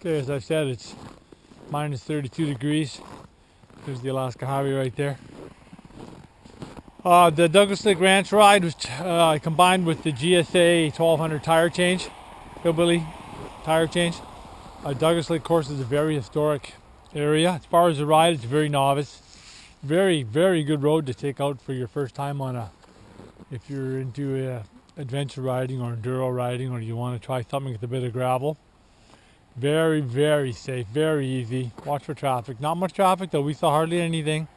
Okay, as I said, it's minus 32 degrees. There's the Alaska Highway right there. The Douglas Lake Ranch ride was combined with the GSA 1200 tire change, HilllBilly tire change. Douglas Lake course is a very historic area. As far as the ride, it's very novice. Very, very good road to take out for your first time on if you're into adventure riding or enduro riding, or you want to try something with a bit of gravel. Very, very safe, very easy. Watch for traffic. Not much traffic though, we saw hardly anything.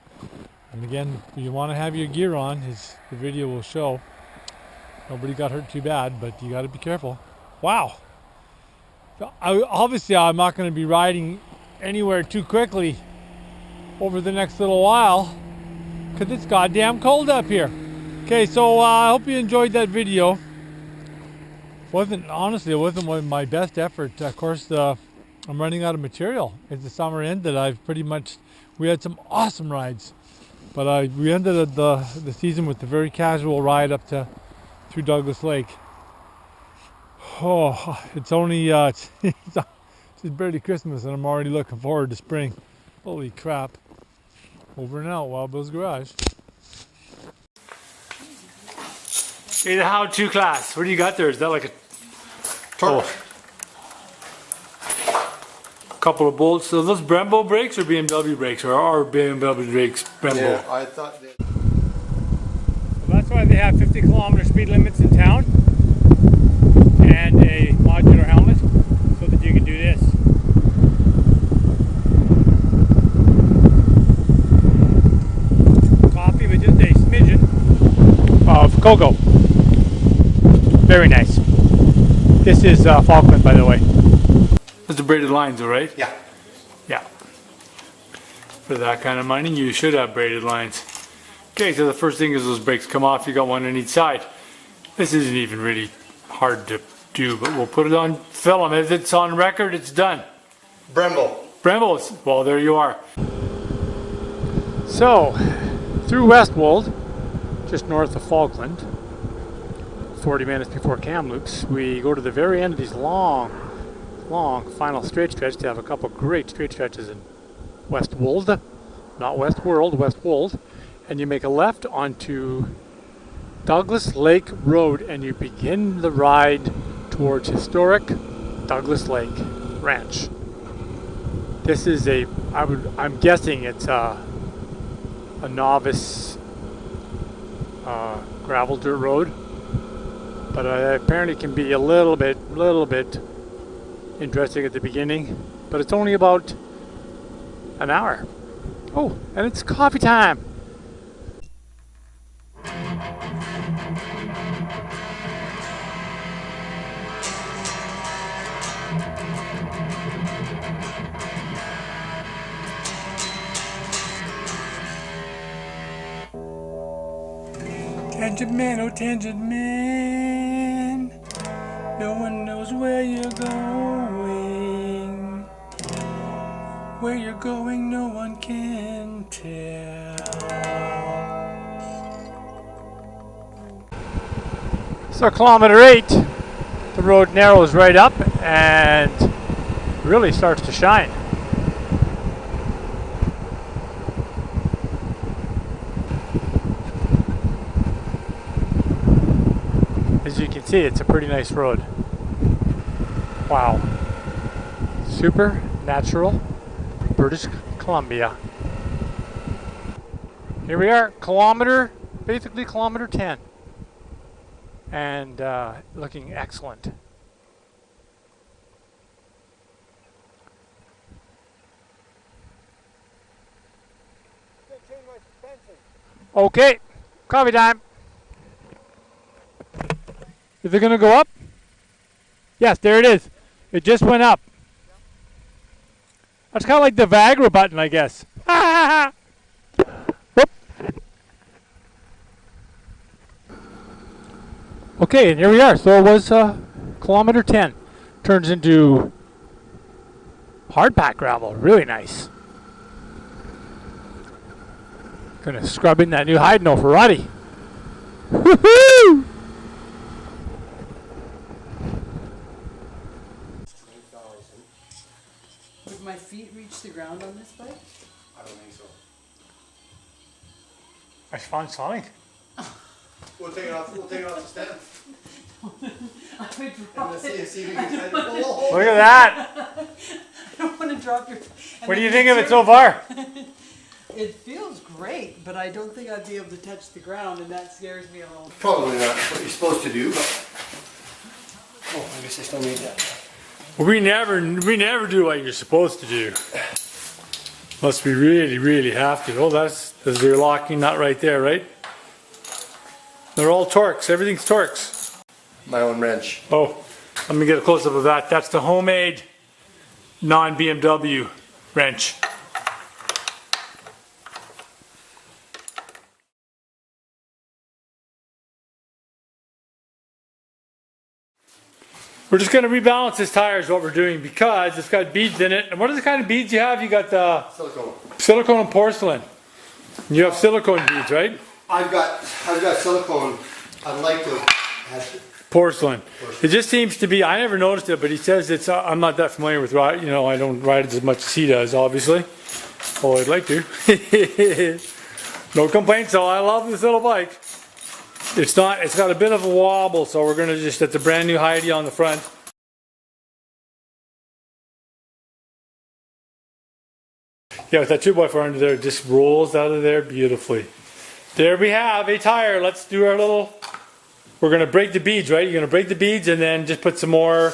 And again, you want to have your gear on, as the video will show. Nobody got hurt too bad, but you got to be careful. Wow. Obviously, I'm not going to be riding anywhere too quickly over the next little while because it's goddamn cold up here. Okay, so I hope you enjoyed that video. Honestly, it wasn't one of my best effort. Of course, I'm running out of material. As the summer ended, we had some awesome rides. But we ended the season with a very casual ride up through Douglas Lake. Oh, it's only it's barely Christmas, and I'm already looking forward to spring. Holy crap! Over and out, Wild Bill's Garage. Okay, the how-to class. What do you got there? Is that like a torque? Couple of bolts. So those Brembo brakes or BMW brakes, or are BMW brakes Brembo? Yeah, I thought they... Well, that's why they have 50-kilometer speed limits in town and a modular helmet so that you can do this. Coffee with just a smidgen of cocoa. Very nice. This is Falkland, by the way. That's the braided lines, though, right? Yeah. Yeah. For that kind of money, you should have braided lines. Okay, so the first thing is those brakes come off. You got one on each side. This isn't even really hard to do, but we'll put it on film. If it's on record, it's done. Brembo. Brembo's. Well, there you are. So, through Westwold, just north of Falkland, 40 minutes before Kamloops, we go to the very end of these long final straight stretch. They have a couple great straight stretches in Westwold, not Westworld, Westwold, and you make a left onto Douglas Lake Road, and you begin the ride towards historic Douglas Lake Ranch. This is I'm guessing it's a novice gravel dirt road, but apparently can be a little bit interesting at the beginning, but it's only about an hour. Oh, and it's coffee time. Tangent man, oh tangent man, no one knows where you're going. Where you're going, no one can tell. So kilometer 8, the road narrows right up and really starts to shine. As you can see, it's a pretty nice road. Wow. Super natural British Columbia. Here we are, basically kilometer 10. And looking excellent. Okay, coffee time. Is it going to go up? Yes, there it is. It just went up. That's kind of like the Viagra button, I guess. Whoop. Okay, and here we are. So it was kilometer 10. Turns into hard pack gravel. Really nice. Gonna scrub in that new Hydno for Roddy. Woohoo! Would my feet reach the ground on this bike? I don't think so. I found something. We'll take it off the stand. I would drop And it. see if we can whoa. Look at that. I don't want to drop your... What do you think of it so far? It feels great, but I don't think I'd be able to touch the ground, and that scares me a little. Probably not what you're supposed to do, but oh, I guess I still need that. We never do what you're supposed to do. Must we really have to. Oh, that's their locking nut right there, right? They're all Torx. Everything's Torx. My own wrench. Oh, let me get a close-up of that. That's the homemade non-BMW wrench. We're just going to rebalance this tire is what we're doing because it's got beads in it. And what are the kind of beads you have? You got the silicone and porcelain. You have silicone beads, right? I've got silicone. I'd like to have Porcelain. It just seems to be, I never noticed it, but he says it's, I'm not that familiar with ride, you know, I don't ride it as much as he does, obviously. Oh, I'd like to. No complaints though, I love this little bike. It's got a bit of a wobble, so we're going to just, it's a brand new Heidi on the front. Yeah, with that 2x4 under there, it just rolls out of there beautifully. There we have a tire. Let's do our little, we're going to break the beads, right? You're going to break the beads and then just put some more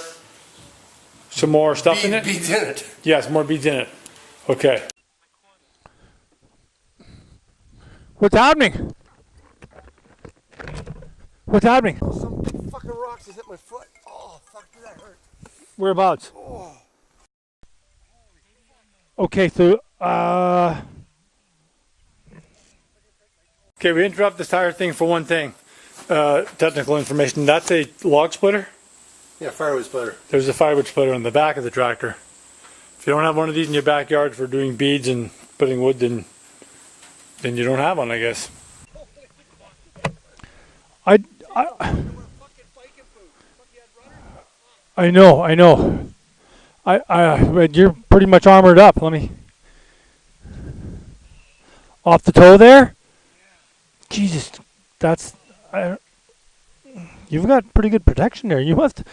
stuff in it? Beads in it. Yeah, some more beads in it. Okay. What's happening? What's happening? Some big fucking rocks has hit my foot. Oh, fuck, did that hurt? Whereabouts? Oh. Okay, so, okay, we interrupt this tire thing for one thing. Technical information. That's a log splitter. Yeah, firewood splitter. There's a firewood splitter on the back of the tractor. If you don't have one of these in your backyard for doing beads and putting wood, then you don't have one, I guess. I know. You're pretty much armored up. Let me. Off the toe there? Jesus, you've got pretty good protection there. You must.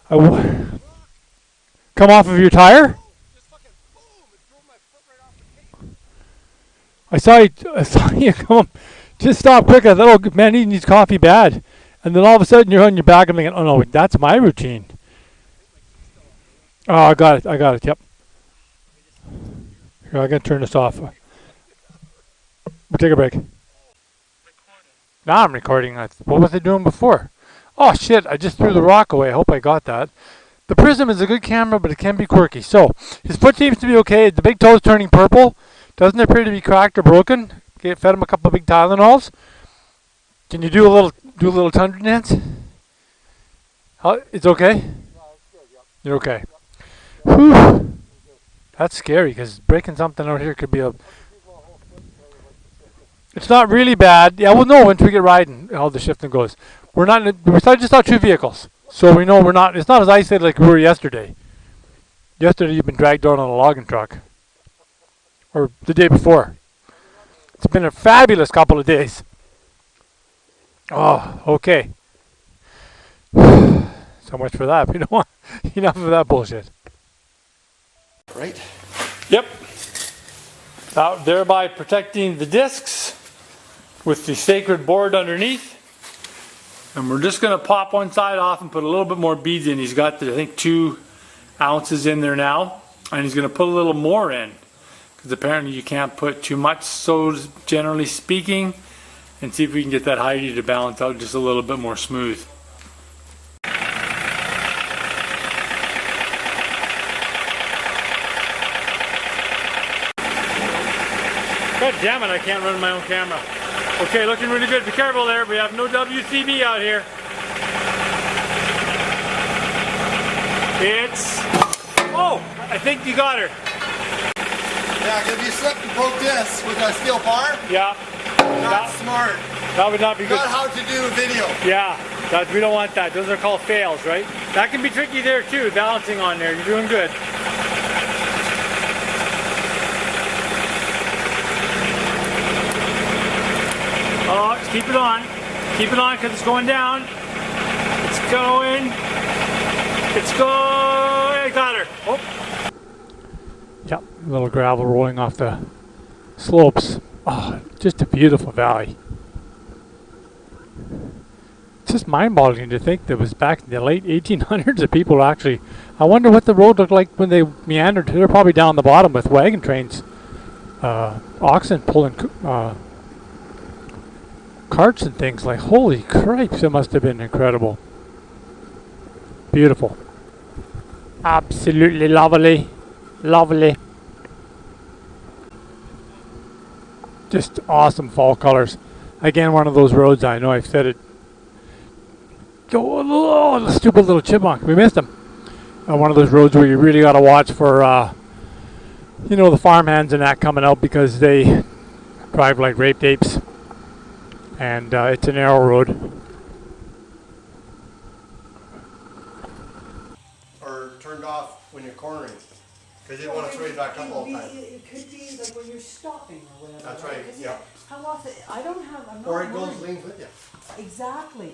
Come off of your tire? I saw you come up. Just stop quick. I thought, oh man, he needs coffee bad. And then all of a sudden you're on your back. I'm thinking, oh no, that's my routine. Oh, I got it, yep. Here, I gotta turn this off. We'll take a break. Now I'm recording. What was I doing before? Oh shit, I just threw the rock away. I hope I got that. The Prism is a good camera, but it can be quirky. So, his foot seems to be okay. The big toe's turning purple. Doesn't appear to be cracked or broken. Okay, fed him a couple of big Tylenols. Can you do a little tundra dance? It's okay? You're okay. Whew. That's scary because breaking something out here could be a... It's not really bad. Yeah, we'll know once we get riding how the shifting goes. We just saw two vehicles. So we know it's not as isolated like we were yesterday. Yesterday you've been dragged down on a logging truck. Or the day before. It's been a fabulous couple of days. Oh, okay. So much for that. We don't want enough of that bullshit. Right? Yep. Thereby protecting the discs with the sacred board underneath. And we're just going to pop one side off and put a little bit more beads in. He's got, I think, 2 ounces in there now. And he's going to put a little more in. Because apparently you can't put too much, so generally speaking. And see if we can get that Heidi to balance out just a little bit more smooth. God damn it, I can't run my own camera. Okay, looking really good. Be careful there. We have no WCB out here. Oh, I think you got her. Yeah, because if you slipped and broke this with a steel bar, Yeah. not smart. That would not be good. Not how to do video. Yeah, we don't want that. Those are called fails, right? That can be tricky there too, balancing on there. You're doing good. Oh, just keep it on. Keep it on because it's going down. It's going. It's going. I got her. Oh. Yep, a little gravel rolling off the slopes. Oh, just a beautiful valley. It's just mind-boggling to think that was back in the late 1800s that people actually. I wonder what the road looked like when they meandered. They're probably down the bottom with wagon trains, oxen pulling carts and things. Like, holy cripes, it must have been incredible. Beautiful. Absolutely lovely. Lovely. Just awesome fall colors. Again, one of those roads, I know I've said it. Oh, the stupid little chipmunk. We missed him. One of those roads where you really got to watch for, you know, the farmhands and that coming out because they drive like raped apes. And it's a narrow road. Or turned off when you're cornering. Because you want to throw you back up all the time. It could be like when you're stopping or whatever. That's right, yeah. How often? I don't have. I'm not Or it goes worried. leans with you. Exactly.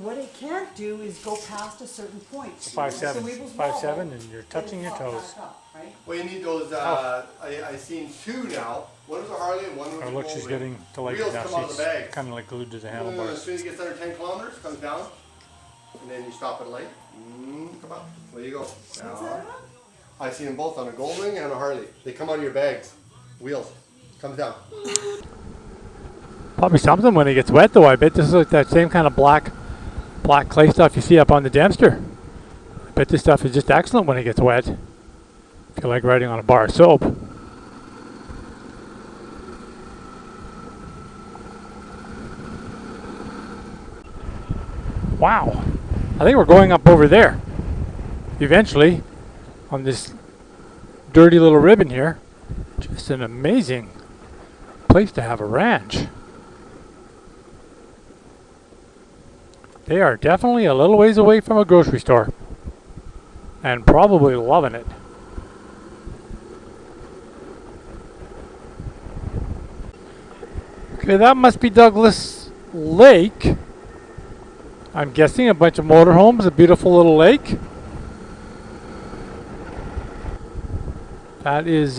What it can't do is go past a certain point. 5'7", So we will 5'7", wobble, and you're touching your pop toes. back up, right? Well, you need those, I seen two now. One was a Harley and one was a Oh, look, she's Goldwing. getting delayed Wheels now. come out of She's the bag. kind of like glued to the As handlebars. soon as it gets under 10 kilometers, comes down. And then you stop at a light. Come up. There you go. What's that on? I see them both on a Goldwing and a Harley. They come out of your bags. Wheels. Comes down. Probably something when it gets wet, though. I bet this is like that same kind of black clay stuff you see up on the Dempster. I bet this stuff is just excellent when it gets wet. If you like riding on a bar of soap. Wow. I think we're going up over there. Eventually, on this dirty little ribbon here. Just an amazing place to have a ranch. They are definitely a little ways away from a grocery store. And probably loving it. Okay, that must be Douglas Lake. I'm guessing a bunch of motorhomes, a beautiful little lake. That is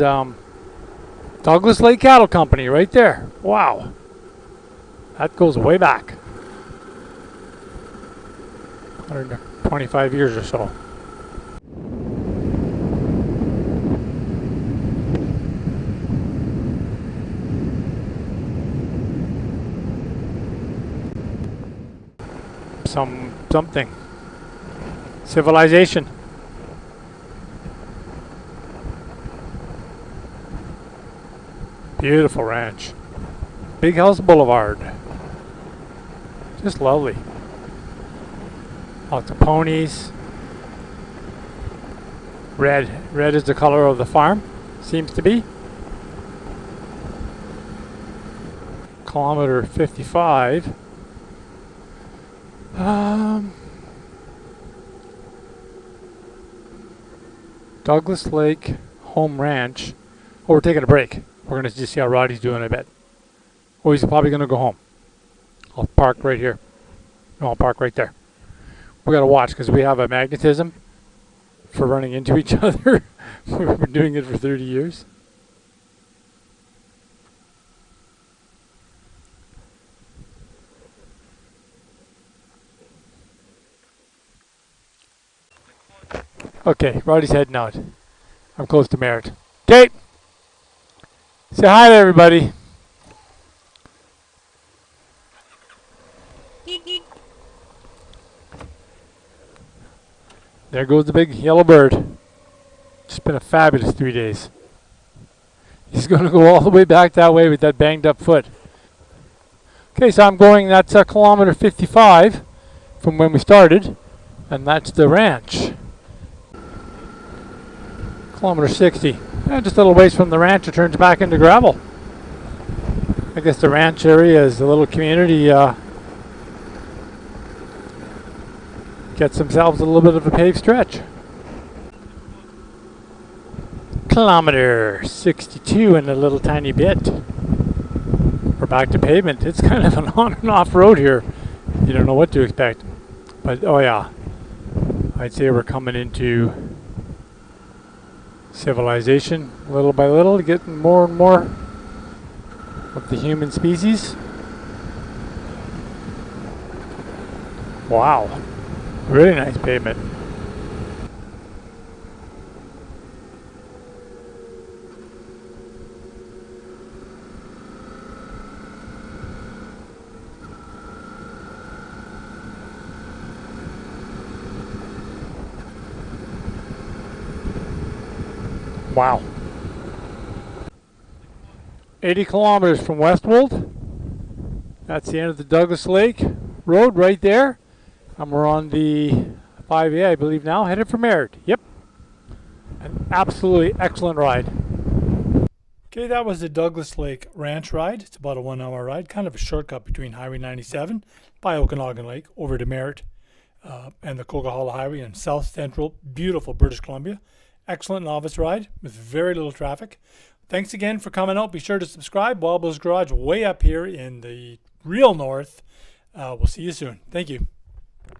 Douglas Lake Cattle Company right there. Wow. That goes way back. 125 years or so. Something. Civilization. Beautiful ranch. Big House Boulevard. Just lovely. Lots of ponies. Red. Red is the color of the farm. Seems to be. Kilometer 55. Douglas Lake Home Ranch. Oh, we're taking a break. We're going to just see how Roddy's doing, I bet. Oh, he's probably going to go home. I'll park right here. No, I'll park right there. We got to watch because we have a magnetism for running into each other. We've been doing it for 30 years. Okay, Roddy's heading out. I'm close to Merritt. Okay. Say hi to everybody. There goes the big yellow bird. It's been a fabulous 3 days. He's going to go all the way back that way with that banged up foot. Okay, so I'm going, that's kilometer 55 from when we started, and that's the ranch. Kilometer 60. Just a little ways from the ranch, it turns back into gravel. I guess the ranch area is a little community, gets themselves a little bit of a paved stretch. Kilometer 62 and a little tiny bit. We're back to pavement. It's kind of an on and off road here. You don't know what to expect. But oh yeah, I'd say we're coming into civilization little by little, getting more and more of the human species. Wow, really nice pavement. Wow. 80 kilometers from Westwold. That's the end of the Douglas Lake Road right there. And we're on the 5A, I believe now, headed for Merritt. Yep. An absolutely excellent ride. Okay, that was the Douglas Lake Ranch ride. It's about a 1 hour ride, kind of a shortcut between Highway 97 by Okanagan Lake over to Merritt and the Coquihalla Highway in south central, beautiful British Columbia. Excellent novice ride with very little traffic. Thanks again for coming out. Be sure to subscribe. Wildbill's Garage way up here in the real north. We'll see you soon. Thank you.